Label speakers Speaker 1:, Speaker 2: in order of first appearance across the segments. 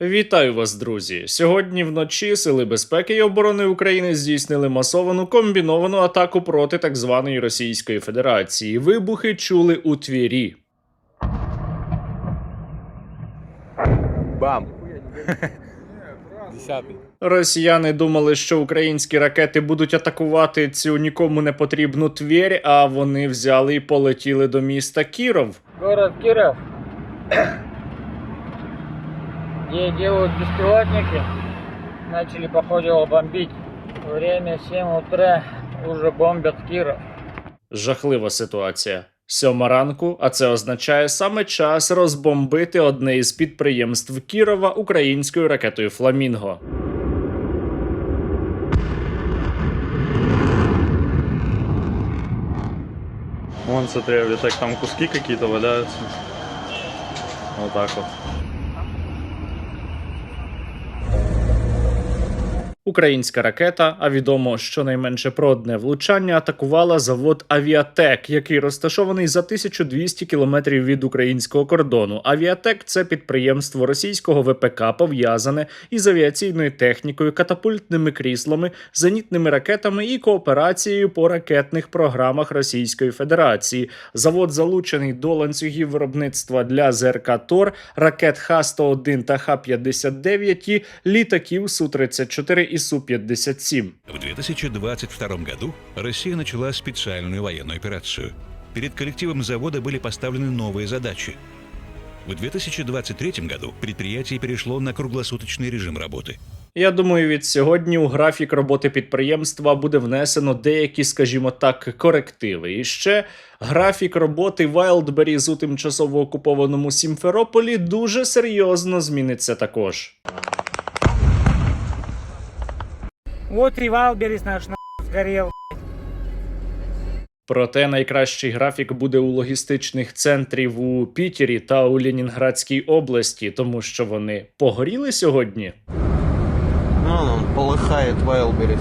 Speaker 1: Вітаю вас, друзі! Сьогодні вночі Сили безпеки і оборони України здійснили масовану комбіновану атаку проти так званої Російської Федерації. Вибухи чули у Твірі.
Speaker 2: Бам! Десятий.
Speaker 1: Росіяни думали, що українські ракети будуть атакувати цю нікому не потрібну Тверь, а вони взяли і полетіли до міста Кіров.
Speaker 3: Город Киров, где делают беспилотники, начали походу его бомбить. Время 7 утра, уже бомбят Киров.
Speaker 1: Жахлива ситуація. 7 ранку, а це означає саме час розбомбити одне із підприємств Кірова українською ракетою «Фламінго».
Speaker 2: Вон, смотри, так там куски какие-то валяются. Вот так вот.
Speaker 1: Українська ракета, а відомо щонайменше про одне влучання, атакувала завод «Авіатек», який розташований за 1200 кілометрів від українського кордону. «Авіатек» – це підприємство російського ВПК, пов'язане із авіаційною технікою, катапультними кріслами, зенітними ракетами і кооперацією по ракетних програмах Російської Федерації. Завод залучений до ланцюгів виробництва для ЗРК «Тор», ракет Х-101 та Х-59 і літаків Су-34 и Су-57.
Speaker 4: В 2022 году Россия начала специальную военную операцию. Перед коллективом завода были поставлены новые задачи. В 2023 году предприятие перешло на круглосуточный режим работы.
Speaker 1: Я думаю, від сьогодні у графік роботи підприємства буде внесено деякі, скажімо так, корективи. І ще графік роботи Wildberries у тимчасово окупованому Сімферополі дуже серйозно зміниться також.
Speaker 3: Вот и Валберис наш сгорел.
Speaker 1: Проте найкращий графік буде у логістичних центрів у Пітері та у Ленінградській області, тому що вони погоріли сьогодні.
Speaker 5: Он полыхает Вайлберис.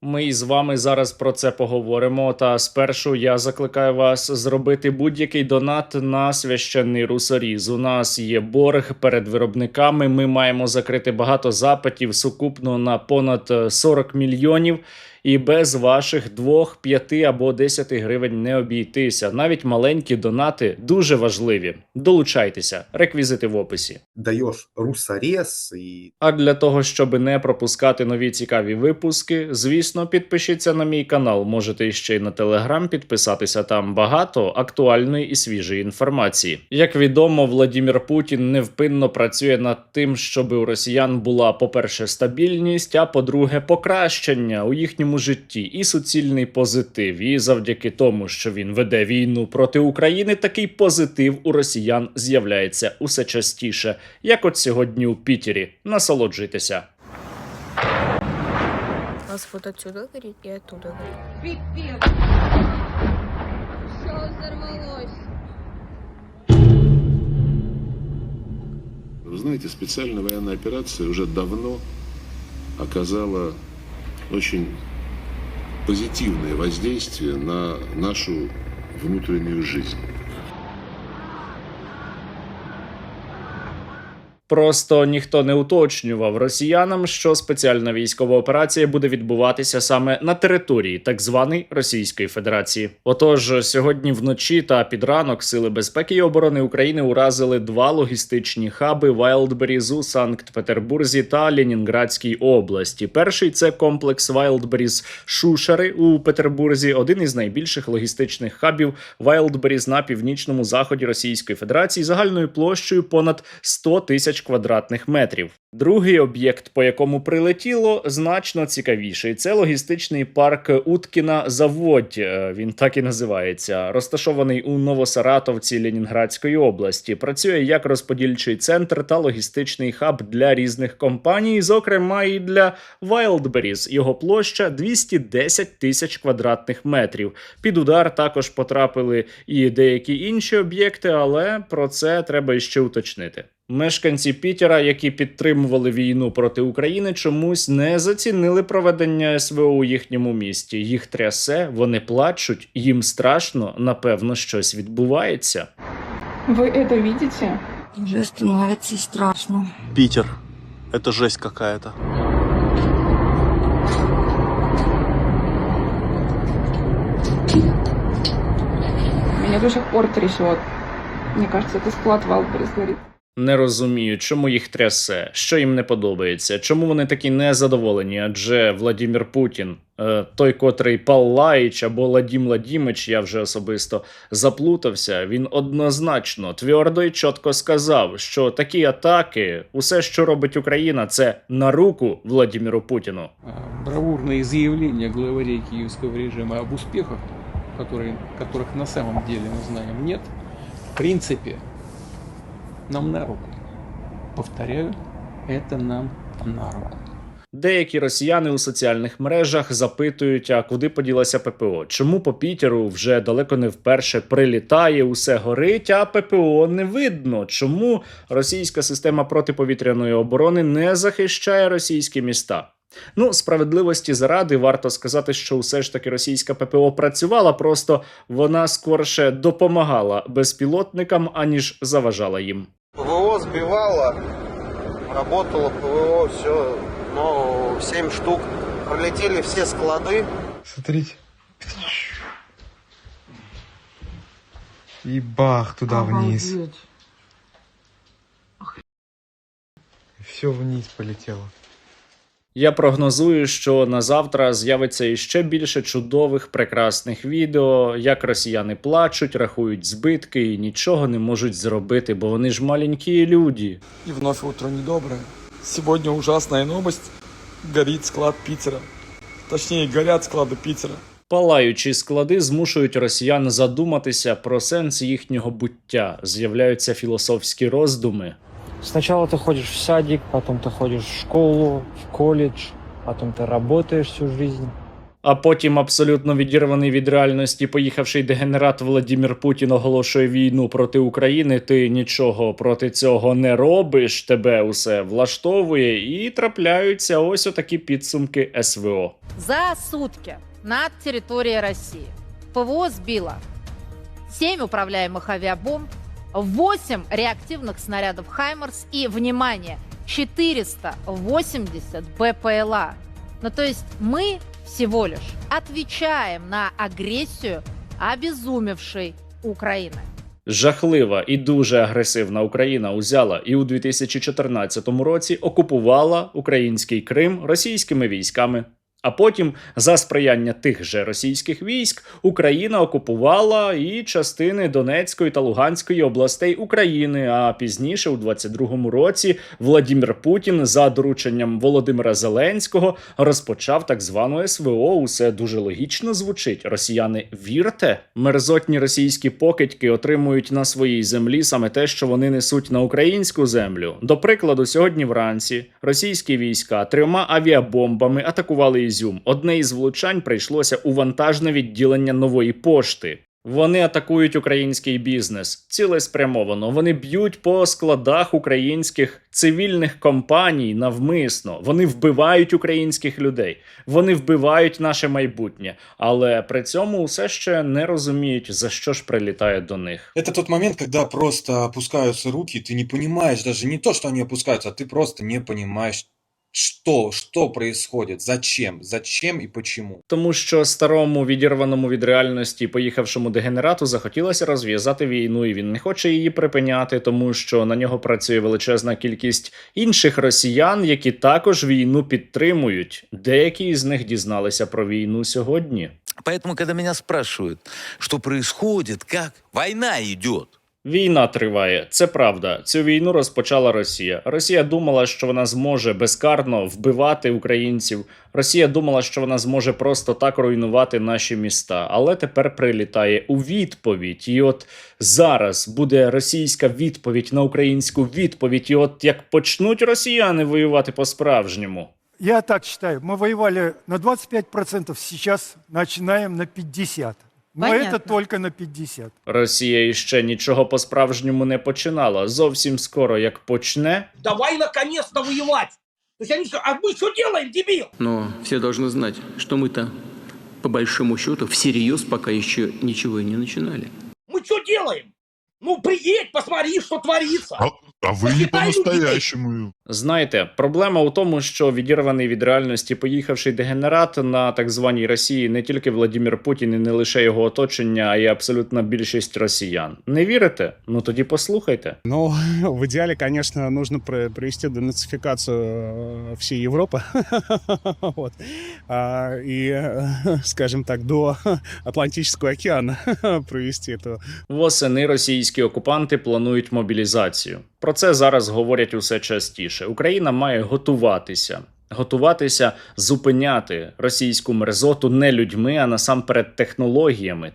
Speaker 1: Ми із вами зараз про це поговоримо, та спершу я закликаю вас зробити будь-який донат на священний русоріз. У нас є борг перед виробниками, ми маємо закрити багато запитів сукупно на понад 40 мільйонів. І без ваших 2, 5 або 10 гривень не обійтися. Навіть маленькі донати дуже важливі. Долучайтеся. Реквізити в описі.
Speaker 6: Даєш русорез і...
Speaker 1: А для того, щоб не пропускати нові цікаві випуски, звісно, підпишіться на мій канал. Можете ще й на Телеграм підписатися, там багато актуальної і свіжої інформації. Як відомо, Владимир Путін невпинно працює над тим, щоб у росіян була, по-перше, стабільність, а по-друге, покращення у їхньому житті і суцільний позитив. І завдяки тому, що він веде війну проти України, такий позитив у росіян з'являється усе частіше, як от сьогодні у Пітері. Насолоджуйтеся.
Speaker 7: У нас вот отсюда горит и оттуда горит.
Speaker 8: Пипец! Все взорвалось.
Speaker 9: Вы знаете, специальная военная операция уже давно оказала очень позитивное воздействие на нашу внутреннюю жизнь.
Speaker 1: Просто ніхто не уточнював росіянам, що спеціальна військова операція буде відбуватися саме на території так званої Російської Федерації. Отож, сьогодні вночі та під ранок Сили безпеки і оборони України уразили 2 логістичні хаби Wildberries у Санкт-Петербурзі та Ленінградській області. Перший – це комплекс Wildberries Шушери у Петербурзі, один із найбільших логістичних хабів Wildberries на північному заході Російської Федерації загальною площею понад 100 тисяч квадратних метрів. Другий об'єкт, по якому прилетіло, значно цікавіший. Це логістичний парк Уткіна Заводь, він так і називається, розташований у Новосаратовці Ленінградської області. Працює як розподільчий центр та логістичний хаб для різних компаній, зокрема і для Wildberries. Його площа 210 тисяч квадратних метрів. Під удар також потрапили і деякі інші об'єкти, але про це треба іще уточнити. Мешканці Пітера, які підтримували війну проти України, чомусь не зацінили проведення СВО у їхньому місті. Їх трясе, вони плачуть, їм страшно, напевно, щось відбувається.
Speaker 8: Вы это видите?
Speaker 7: Уже становится страшно.
Speaker 5: Питер. Это жесть какая-то.
Speaker 8: Меня до сих пор трясет. Мне кажется, это склад Валберес горит.
Speaker 1: Не розумію, чому їх трясе, що їм не подобається, чому вони такі незадоволені, адже Владимир Путін, той, котрий Паллаїч або Ладім Ладімич, я вже особисто заплутався, він однозначно, твердо і чітко сказав, що такі атаки, усе, що робить Україна, це на руку Владимиру Путіну.
Speaker 10: Бравурные заявления главарей киевского режима об успехах, которых на самом деле мы знаем нет, в принципе, нам на руку. Повторяю, это нам на руку.
Speaker 1: Деякі росіяни у соціальних мережах запитують, а куди поділася ППО? Чому по Пітеру вже далеко не вперше прилітає, усе горить, а ППО не видно? Чому російська система протиповітряної оборони не захищає російські міста? Ну, справедливості заради варто сказати, що все ж таки російська ППО працювала, просто вона скорше допомагала безпілотникам, аніж заважала їм.
Speaker 5: ПВО сбивало, работало ПВО, все, но 7 штук. Пролетели все склады.
Speaker 11: Смотрите. И бах туда вниз. Все вниз полетело.
Speaker 1: Я прогнозую, що на завтра з'явиться іще більше чудових, прекрасних відео, як росіяни плачуть, рахують збитки і нічого не можуть зробити, бо вони ж маленькі люди.
Speaker 12: И вновь утро недоброе. Сегодня ужасная новость. Горит склад Питера. Точнее, горят склады Питера.
Speaker 1: Палаючі склади змушують росіян задуматися про сенс їхнього буття. З'являються філософські роздуми.
Speaker 3: Сначала ты ходишь в садик, потом ты ходишь в школу, в колледж, потом ты работаешь всю жизнь.
Speaker 1: А потім абсолютно відірваний від реальності поїхавший дегенерат Владимир Путін оголошує війну проти України, ти нічого проти цього не робиш, тебе усе влаштовує, і трапляються ось отакі підсумки СВО.
Speaker 13: За сутки над территорией России ПВО сбило 7 управляемых авиабомб, 8 реактивных снарядов «Хаймерс» и, внимание, 480 БПЛА. Ну, то есть мы всего лишь отвечаем на агрессию обезумевшей Украины.
Speaker 1: Жахлива і дуже агресивна Україна узяла і у 2014 році окупувала український Крим російськими військами. А потім, за сприяння тих же російських військ, Україна окупувала і частини Донецької та Луганської областей України, а пізніше, у 22-му році, Владимир Путін за дорученням Володимира Зеленського розпочав так звану СВО. Усе дуже логічно звучить. Росіяни, вірте? Мерзотні російські покидьки отримують на своїй землі саме те, що вони несуть на українську землю. До прикладу, сьогодні вранці російські війська 3 авіабомбами атакували Ізюм. Одне із влучань прийшлося у вантажне відділення Нової пошти. Вони атакують український бізнес цілеспрямовано. Вони б'ють по складах українських цивільних компаній навмисно. Вони вбивають українських людей. Вони вбивають наше майбутнє. Але при цьому все ще не розуміють, за що ж прилітає до них.
Speaker 14: Это тот момент, когда просто опускаются руки, ты не понимаешь даже не то, что они опускаются, а ты просто не понимаешь, что происходит, зачем и почему.
Speaker 1: Тому що старому, відірваному від реальності, поїхавшому дегенерату захотілося розв'язати війну, і він не хоче її припиняти, тому що на нього працює величезна кількість інших росіян, які також війну підтримують. Деякі із них дізналися про війну сьогодні.
Speaker 15: Поэтому, когда меня спрашивают, что происходит, как война идет,
Speaker 1: Війна триває, це правда. Цю війну розпочала Росія. Росія думала, що вона зможе безкарно вбивати українців. Росія думала, що вона зможе просто так руйнувати наші міста. Але тепер прилітає у відповідь. І от зараз буде російська відповідь на українську відповідь. І от як почнуть росіяни воювати по-справжньому.
Speaker 16: Я так считаю. Мы воевали на 25%, сейчас начинаем на 50%. Но
Speaker 13: Понятно.
Speaker 16: это только на 50%.
Speaker 1: Росія іще нічого по-справжньому не починала. Зовсім скоро, як почне...
Speaker 17: Давай наконец-то воевать! То есть они что, а мы что делаем, дебил?
Speaker 10: Но все должны знать, что мы-то, по большому счету, всерьез пока еще ничего и не начинали.
Speaker 17: Мы что делаем? Ну, приедь, посмотри, что творится.
Speaker 18: А вы не по-настоящему.
Speaker 1: Знаєте, проблема у тому, що відірваний від реальності поїхавший дегенерат на так званій Росії не тільки Владимир Путін і не лише його оточення, а й абсолютна більшість росіян. Не вірите? Ну тоді послухайте.
Speaker 19: Ну, в идеале, конечно, нужно провести денацификацию всей Европы. Вот. И, скажем так, до Атлантического океана провести это.
Speaker 1: Восени російські окупанти планують мобілізацію. Про це зараз говорять усе частіше. Україна має готуватися зупиняти російську мерзоту не людьми, а насамперед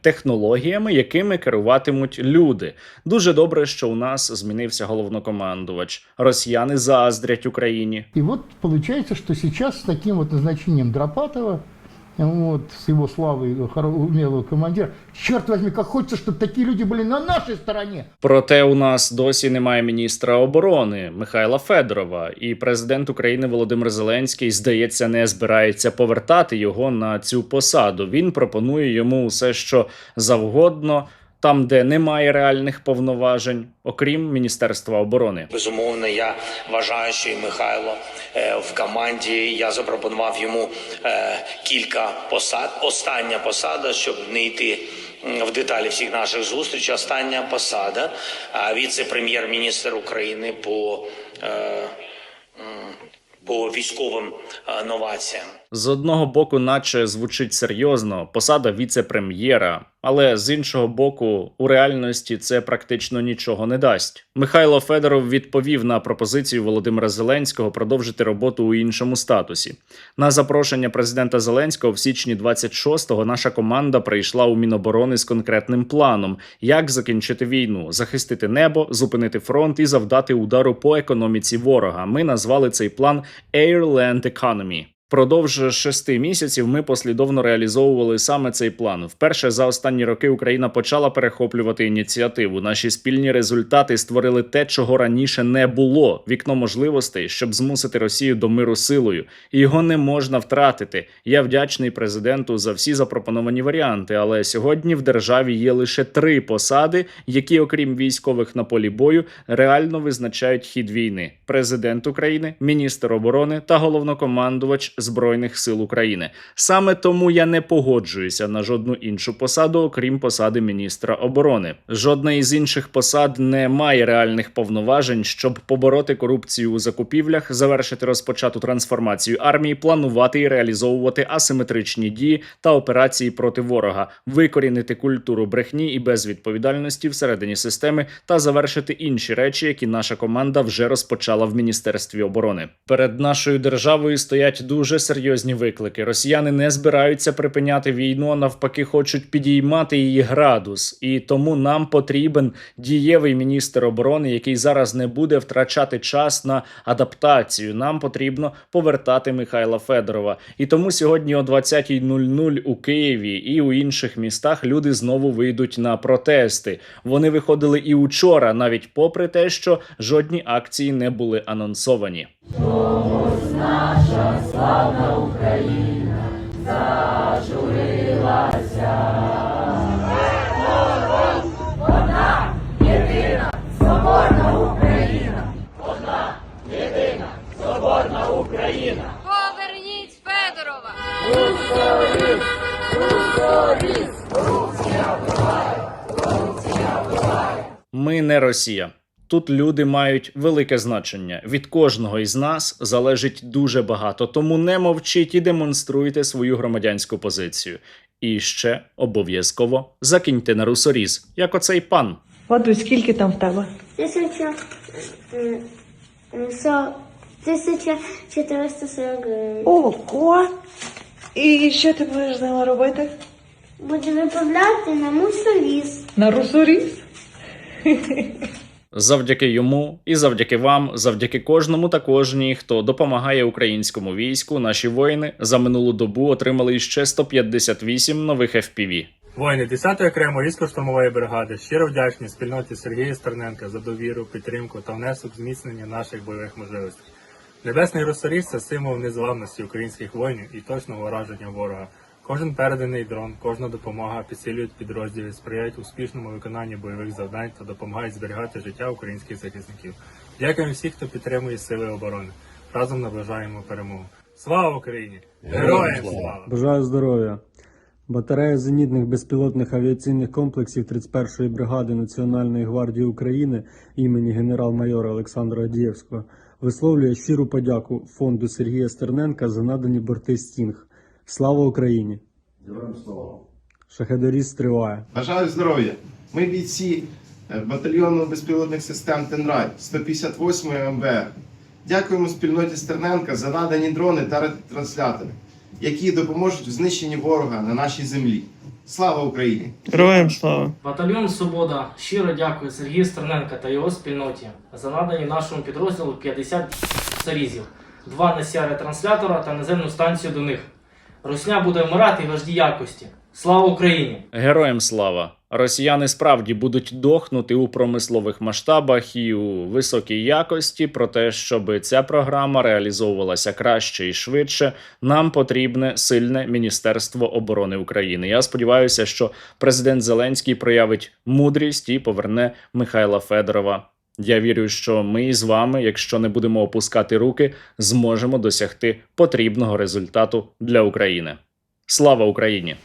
Speaker 1: технологіями, якими керуватимуть люди. Дуже добре, що у нас змінився головнокомандувач. Росіяни заздрять Україні.
Speaker 20: И вот получается, что сейчас с таким вот назначением Дропатова, вот, с его славой умелого командира, черт возьми, как хочется, чтобы такие люди были на нашей стороне.
Speaker 1: Проте у нас досі немає міністра оборони Михайла Федорова, і президент України Володимир Зеленський, здається, не збирається повертати його на цю посаду. Він пропонує йому усе, що завгодно, там, де немає реальних повноважень, окрім Міністерства оборони.
Speaker 21: Безумовно, я вважаю, що і Михайло в команді, я запропонував йому кілька посад. Остання посада, щоб не йти в деталі всіх наших зустрічей, остання посада – віце-прем'єр-міністр України по військовим новаціям.
Speaker 1: З одного боку, наче звучить серйозно, посада віце-прем'єра, але з іншого боку, у реальності це практично нічого не дасть. Михайло Федоров відповів на пропозицію Володимира Зеленського продовжити роботу у іншому статусі. На запрошення президента Зеленського в січні 26-го наша команда прийшла у Міноборони з конкретним планом, як закінчити війну, захистити небо, зупинити фронт і завдати удару по економіці ворога. Ми назвали цей план Air Land Economy. Впродовж 6 місяців ми послідовно реалізовували саме цей план. Вперше за останні роки Україна почала перехоплювати ініціативу. Наші спільні результати створили те, чого раніше не було – вікно можливостей, щоб змусити Росію до миру силою. І його не можна втратити. Я вдячний президенту за всі запропоновані варіанти, але сьогодні в державі є лише 3 посади, які, окрім військових на полі бою, реально визначають хід війни. Президент України, міністр оборони та головнокомандувач Збройних сил України. Саме тому я не погоджуюся на жодну іншу посаду, окрім посади міністра оборони. Жодна із інших посад не має реальних повноважень, щоб побороти корупцію у закупівлях, завершити розпочату трансформацію армії, планувати і реалізовувати асиметричні дії та операції проти ворога, викорінити культуру брехні і безвідповідальності всередині системи та завершити інші речі, які наша команда вже розпочала в Міністерстві оборони. Перед нашою державою стоять дуже серйозні виклики. Росіяни не збираються припиняти війну, а навпаки хочуть підіймати її градус. І тому нам потрібен дієвий міністр оборони, який зараз не буде втрачати час на адаптацію. Нам потрібно повертати Михайла Федорова. І тому сьогодні о 20:00 у Києві і у інших містах люди знову вийдуть на протести. Вони виходили і учора, навіть попри те, що жодні акції не були анонсовані.
Speaker 22: Ось наша славна Україна зажурилася. Одна єдина соборна Україна. Одна єдина соборна Україна.
Speaker 23: Поверніть Федорова!
Speaker 22: Ускорісь! Ускорісь! Корупція вбиває! Корупція вбиває!
Speaker 1: Ми не Росія. Тут люди мають велике значення. Від кожного із нас залежить дуже багато. Тому не мовчіть і демонструйте свою громадянську позицію. І ще обов'язково закиньте на русоріз, як оцей пан.
Speaker 24: Вадусь, скільки там в тебе?
Speaker 23: 1440 гривень.
Speaker 24: Ого! І що ти будеш з ними робити?
Speaker 23: Буду виправляти на мусоріз.
Speaker 24: На русоріз?
Speaker 1: Завдяки йому і завдяки вам, завдяки кожному та кожній, хто допомагає українському війську, наші воїни за минулу добу отримали ще 158 нових FPV.
Speaker 25: Воїни 10-ї окремої гірсько-штурмової бригади щиро вдячні спільноті Сергія Стерненка за довіру, підтримку та внесок в зміцнення наших бойових можливостей. Небесний русоріз – це символ незламності українських воїнів і точного враження ворога. Кожен переданий дрон, кожна допомога підсилюють підрозділи, сприяють успішному виконанню бойових завдань та допомагають зберігати життя українських захисників. Дякуємо всім, хто підтримує сили оборони. Разом наближаємо перемогу. Слава Україні! Героям слава!
Speaker 2: Бажаю здоров'я! Батарея зенітних безпілотних авіаційних комплексів 31-ї бригади Національної гвардії України імені генерал-майора Олександра Адієвського висловлює щиру подяку фонду Сергія Стерненка за надані борти «Стінг». Слава Україні!
Speaker 4: Героям слава!
Speaker 2: Шахедоріст триває!
Speaker 4: Бажаю здоров'я! Ми бійці батальйону безпілотних систем «Тенрай» 158-ї МБР. Дякуємо спільноті Стерненка за надані дрони та ретранслятори, які допоможуть в знищенні ворога на нашій землі. Слава Україні!
Speaker 6: Героям слава!
Speaker 7: Батальйон «Свобода» щиро дякує Сергію Стерненка та його спільноті за надані нашому підрозділу 50 зарізів, 2 носія ретранслятора та наземну станцію до них. Русня буде вмирати в важкій якості. Слава Україні!
Speaker 1: Героям слава! Росіяни справді будуть дохнути у промислових масштабах і у високій якості, проте, щоб ця програма реалізовувалася краще і швидше, нам потрібне сильне Міністерство оборони України. Я сподіваюся, що президент Зеленський проявить мудрість і поверне Михайла Федорова. Я вірю, що ми з вами, якщо не будемо опускати руки, зможемо досягти потрібного результату для України. Слава Україні!